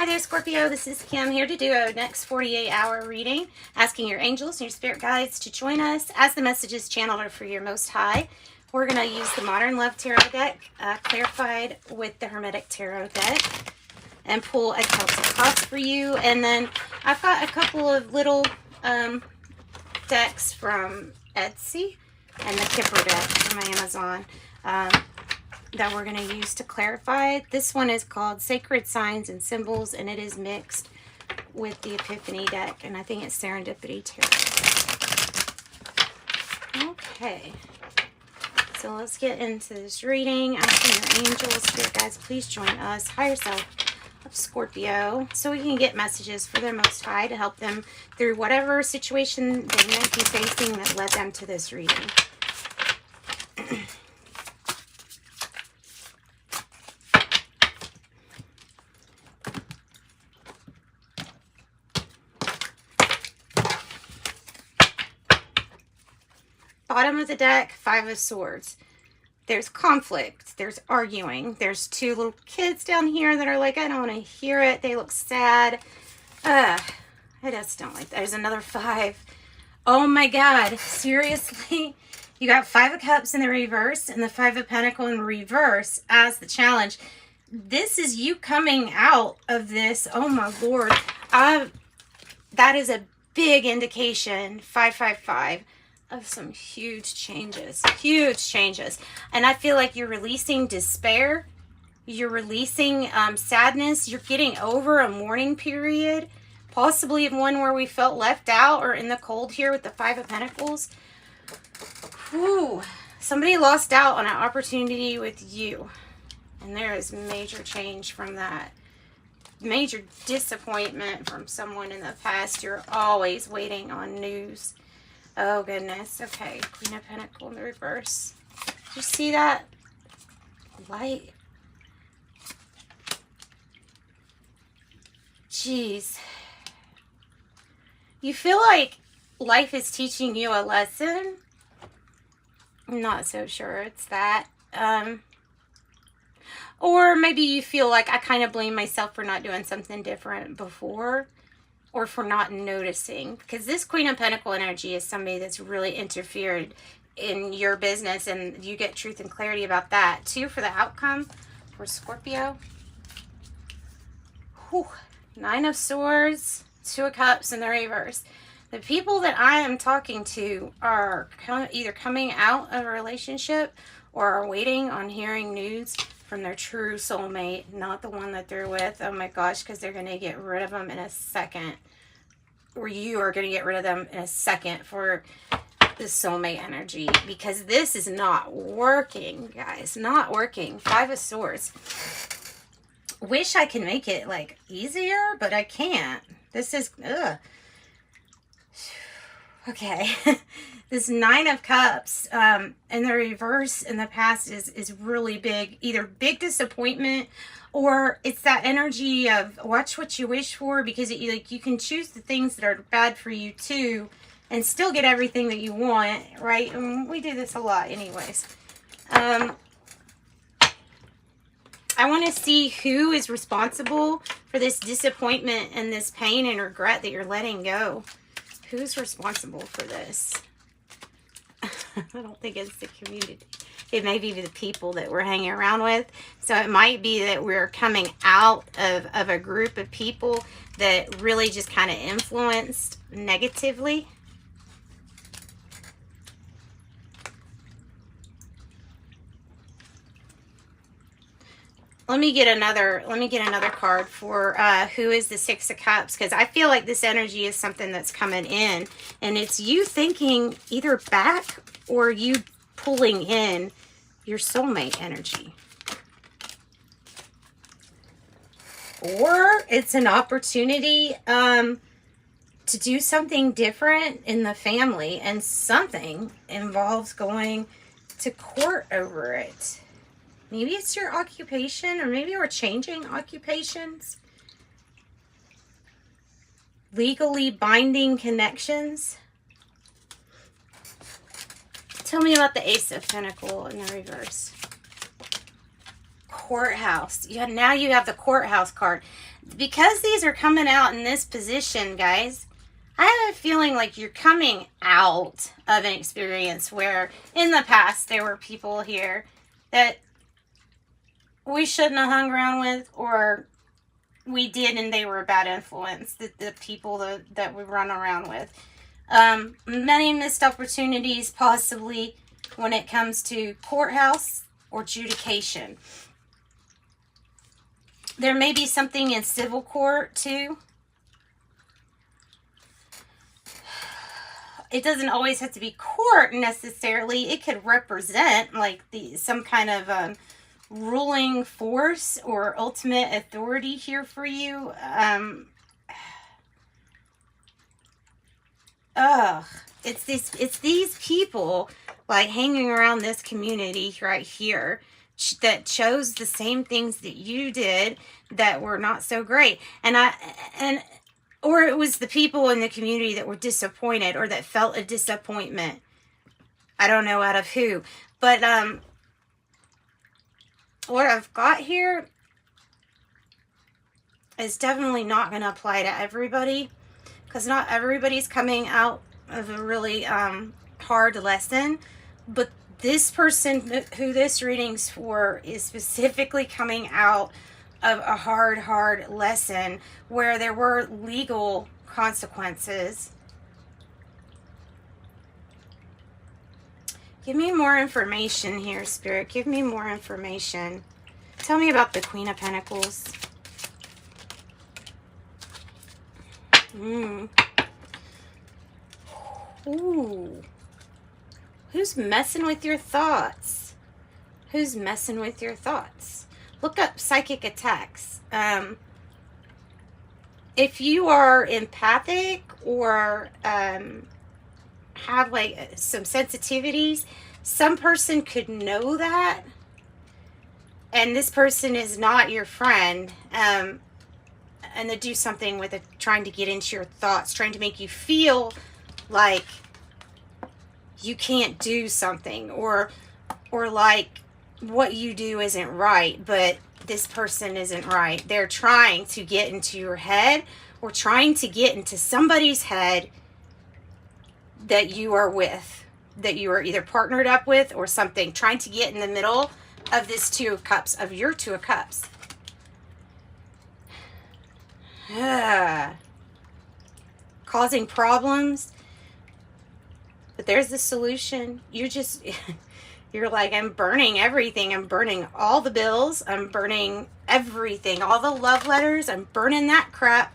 Hi there, Scorpio. This is Kim here to do a next 48-hour reading, asking your angels and your spirit guides to join us as the messages channeled are for your most high. We're going to use the Modern Love Tarot deck, clarified with the Hermetic Tarot deck, and pull a Celtic cards for you. And then I've got a couple of little decks from Etsy and the Kipper deck from Amazon that we're going to use to clarify. This one is called Sacred Signs and Symbols, and it is mixed with the Epiphany deck, and I think it's Serendipity Tarot. Okay, so let's get into this reading. Asking your angels, spirit guides, please join us, higher self of Scorpio, so we can get messages for their most high to help them through whatever situation they might be facing that led them to this reading. Bottom of the deck, Five of Swords. There's conflict, there's arguing, there's two little kids down here that are like, I don't want to hear it, they look sad. I just don't like that. There's another five. Oh my god, seriously? You got Five of Cups in the reverse and the Five of Pentacles in reverse as the challenge. This is you coming out of this. Oh my lord. That is a big indication, 555, of some huge changes. And I feel like you're releasing despair. You're releasing sadness. You're getting over a mourning period, possibly one where we felt left out or in the cold here with the Five of Pentacles. Whew. Somebody lost out on an opportunity with you, and there is major change from that. Major disappointment from someone in the past. You're always waiting on news. Oh, goodness. Okay. Queen of Pentacles in the reverse. Did you see that? Light. Jeez. You feel like life is teaching you a lesson? I'm not so sure it's that. Or maybe you feel like I kind of blame myself for not doing something different before, or for not noticing, because this Queen of Pentacles energy is somebody that's really interfered in your business, and you get truth and clarity about that too for the outcome for Scorpio. Whew. Nine of Swords, Two of Cups in the reverse. The people that I am talking to are either coming out of a relationship or are waiting on hearing news from their true soulmate, not the one that they're with. Oh my gosh, because they're going to get rid of them in a second. Or you are going to get rid of them in a second for the soulmate energy. Because this is not working, guys. Not working. Five of Swords. Wish I could make it, like, easier, but I can't. This is, ugh. Okay. This Nine of Cups in the reverse in the past is really big. Either big disappointment, or it's that energy of watch what you wish for, because you can choose the things that are bad for you too and still get everything that you want, right? And we do this a lot anyways. I want to see who is responsible for this disappointment and this pain and regret that you're letting go. Who's responsible for this? I don't think it's the community. It may be the people that we're hanging around with. So it might be that we're coming out of a group of people that really just kind of influenced negatively. Let me get another card for who is the Six of Cups, because I feel like this energy is something that's coming in, and it's you thinking either back or you pulling in your soulmate energy. Or it's an opportunity to do something different in the family, and something involves going to court over it. Maybe it's your occupation, or maybe we're changing occupations. Legally binding connections. Tell me about the Ace of Pentacles in the reverse. courthouse. Now you have the courthouse card. Because these are coming out in this position, guys, I have a feeling like you're coming out of an experience where in the past there were people here that we shouldn't have hung around with, or we did and they were a bad influence, the people that we run around with. Many missed opportunities possibly when it comes to courthouse or adjudication. There may be something in civil court too. It doesn't always have to be court necessarily. It could represent like some kind of ruling force or ultimate authority here for you. It's these people like hanging around this community right here that chose the same things that you did that were not so great. Or it was the people in the community that were disappointed or that felt a disappointment. I don't know out of who. But what I've got here is definitely not going to apply to everybody. Because not everybody's coming out of a really hard lesson. But this person who this reading's for is specifically coming out of a hard lesson where there were legal consequences. Give me more information here, Spirit. Give me more information. Tell me about the Queen of Pentacles. Ooh. Who's messing with your thoughts? Who's messing with your thoughts? Look up psychic attacks. If you are empathic or have like some sensitivities, some person could know that, and this person is not your friend, and they do something with it, trying to get into your thoughts, trying to make you feel like you can't do something, or like what you do isn't right, but this person isn't right. They're trying to get into your head, or trying to get into somebody's head that you are with, that you are either partnered up with or something, trying to get in the middle of this Two of Cups, of your Two of Cups. Causing problems. But there's the solution. You're like, I'm burning everything. I'm burning all the bills. I'm burning everything. All the love letters. I'm burning that crap.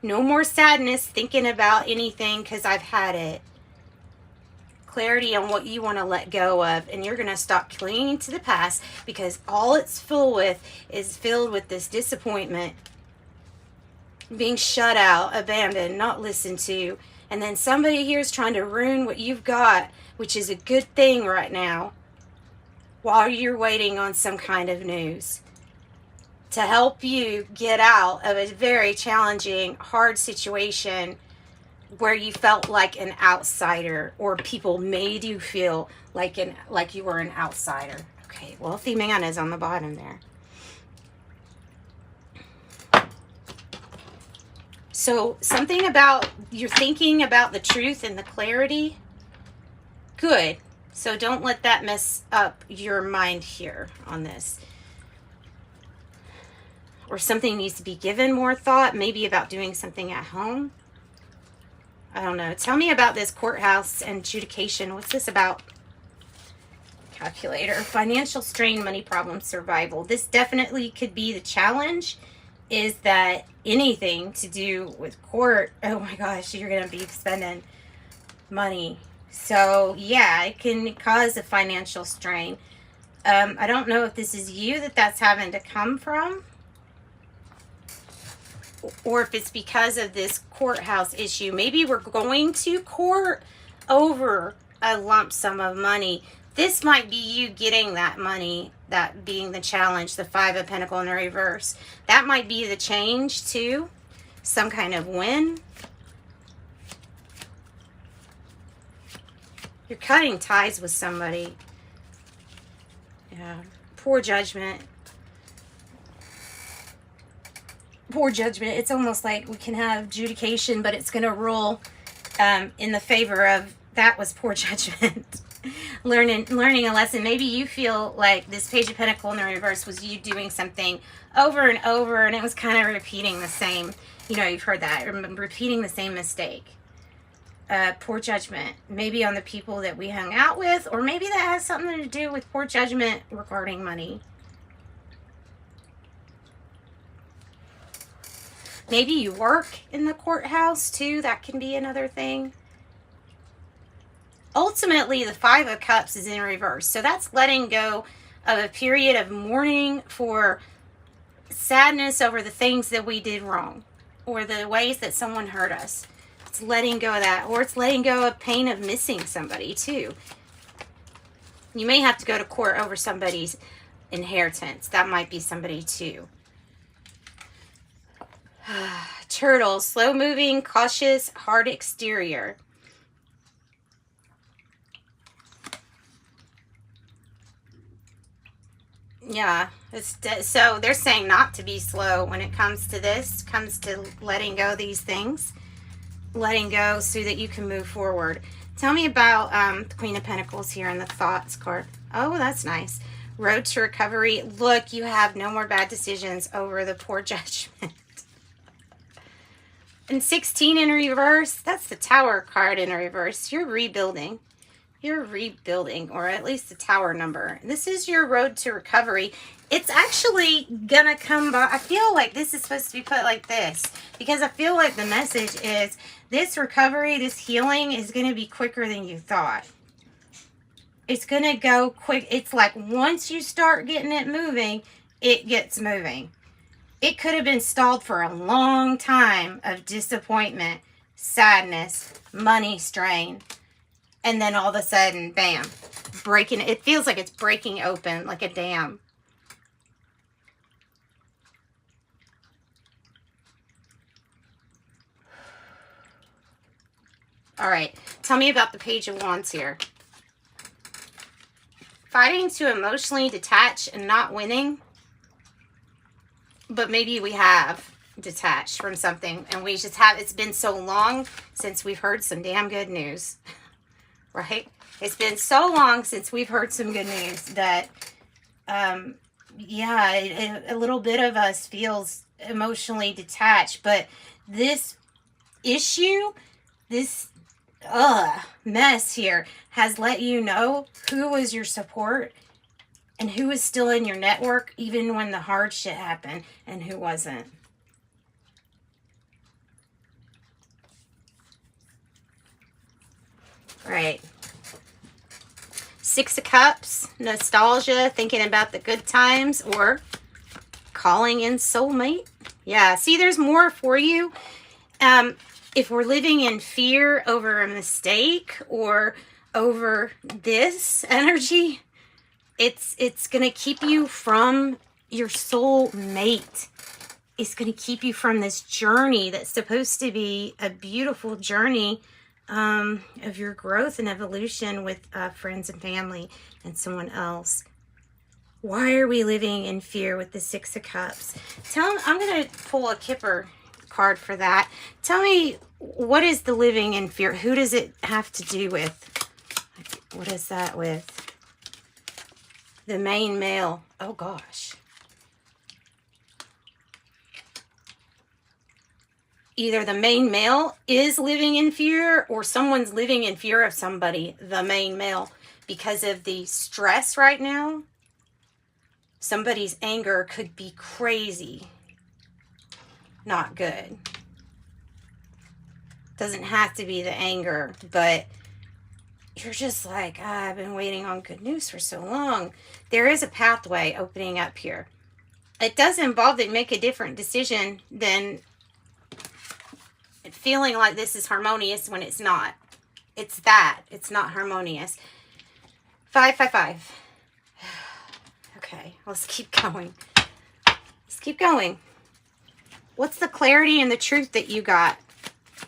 No more sadness thinking about anything because I've had it. Clarity on what you want to let go of. And you're going to stop clinging to the past because all it's filled with is filled with this disappointment. Being shut out, abandoned, not listened to. And then somebody here is trying to ruin what you've got, which is a good thing right now, while you're waiting on some kind of news to help you get out of a very challenging, hard situation where you felt like an outsider, or people made you feel like you were an outsider. Okay, wealthy man is on the bottom there. So something about, you're thinking about the truth and the clarity. Good. So don't let that mess up your mind here on this. Or something needs to be given more thought, maybe about doing something at home. I don't know. Tell me about this courthouse and adjudication. What's this about? Calculator. Financial strain, money problems, survival. This definitely could be the challenge, is that anything to do with court, oh my gosh, you're going to be spending money. So yeah, it can cause a financial strain. I don't know if this is you that's having to come from, or if it's because of this courthouse issue. Maybe we're going to court over a lump sum of money. This might be you getting that money, that being the challenge, the Five of Pentacles in the reverse. That might be the change too. Some kind of win. You're cutting ties with somebody. Yeah. Poor judgment. poor judgment. It's almost like we can have adjudication, but it's going to rule in the favor of that was poor judgment. learning a lesson. Maybe you feel like this Page of Pentacles in the reverse was you doing something over and over, and it was kind of repeating the same, you know, you've heard that, repeating the same mistake. Poor judgment, maybe on the people that we hung out with, or maybe that has something to do with poor judgment regarding money. Maybe you work in the courthouse too. That can be another thing. Ultimately, the Five of Cups is in reverse. So that's letting go of a period of mourning for sadness over the things that we did wrong or the ways that someone hurt us. It's letting go of that. Or it's letting go of pain of missing somebody too. You may have to go to court over somebody's inheritance. That might be somebody too. Turtle, slow moving, cautious, hard exterior. Yeah, so they're saying not to be slow when it comes to this, comes to letting go of these things. Letting go so that you can move forward. Tell me about the Queen of Pentacles here in the thoughts card. Oh, that's nice. Road to recovery. Look, you have no more bad decisions over the poor judgment. And 16 in reverse, that's the Tower card in reverse. You're rebuilding. You're rebuilding, or at least the Tower number. This is your road to recovery. It's actually gonna come by. I feel like this is supposed to be put like this, because I feel like the message is this recovery, this healing is gonna be quicker than you thought. It's gonna go quick. It's like once you start getting it moving, it gets moving. It could have been stalled for a long time of disappointment, sadness, money strain. And then all of a sudden, bam, breaking. It feels like it's breaking open like a dam. All right, tell me about the Page of Wands here. Fighting to emotionally detach and not winning. But maybe we have detached from something and we just have, it's been so long since we've heard some damn good news, right? It's been so long since we've heard some good news that, yeah, a little bit of us feels emotionally detached. But this issue, this mess here has let you know who was your support and who was still in your network even when the hard shit happened and who wasn't. Right. Six of Cups, nostalgia, thinking about the good times, or calling in soulmate. Yeah, see, there's more for you. If we're living in fear over a mistake or over this energy, it's going to keep you from your soul mate. It's going to keep you from this journey that's supposed to be a beautiful journey of your growth and evolution with friends and family and someone else. Why are we living in fear with the Six of Cups? I'm going to pull a Kipper card for that. Tell me, what is the living in fear? Who does it have to do with? What is that with? The main male. Oh, gosh. Either the main male is living in fear or someone's living in fear of somebody, the main male, because of the stress right now. Somebody's anger could be crazy. Not good. Doesn't have to be the anger, but you're just like, I've been waiting on good news for so long. There is a pathway opening up here. It does involve that you make a different decision than feeling like this is harmonious when it's not. It's that. It's not harmonious. 5, 5, 5. Okay, let's keep going. Let's keep going. What's the clarity and the truth that you got?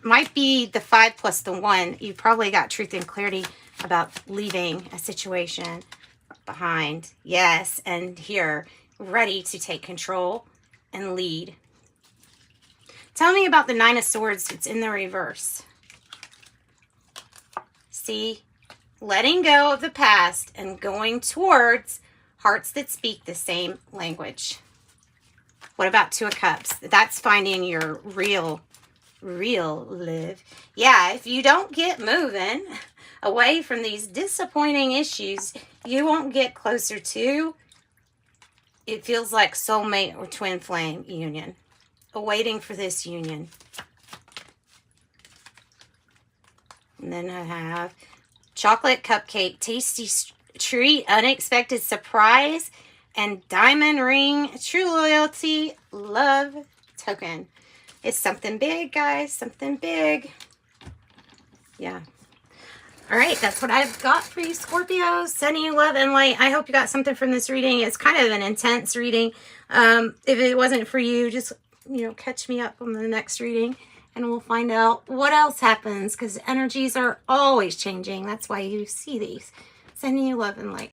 Might be the 5 plus the 1. You probably got truth and clarity about leaving a situation behind. Yes, and here, ready to take control and lead. Tell me about the Nine of Swords. It's in the reverse. See, letting go of the past and going towards hearts that speak the same language. What about Two of Cups? That's finding your real live. Yeah, if you don't get moving away from these disappointing issues, you won't get closer to, it feels like soulmate or twin flame union. Waiting for this union. And then I have chocolate cupcake, tasty treat, unexpected surprise, and diamond ring, true loyalty, love token. It's something big, guys. Something big. Yeah. All right, that's what I've got for you, Scorpio. Sending you love and light. I hope you got something from this reading. It's kind of an intense reading. If it wasn't for you, just, you know, catch me up on the next reading and we'll find out what else happens, because energies are always changing. That's why you see these. Sending you love and light.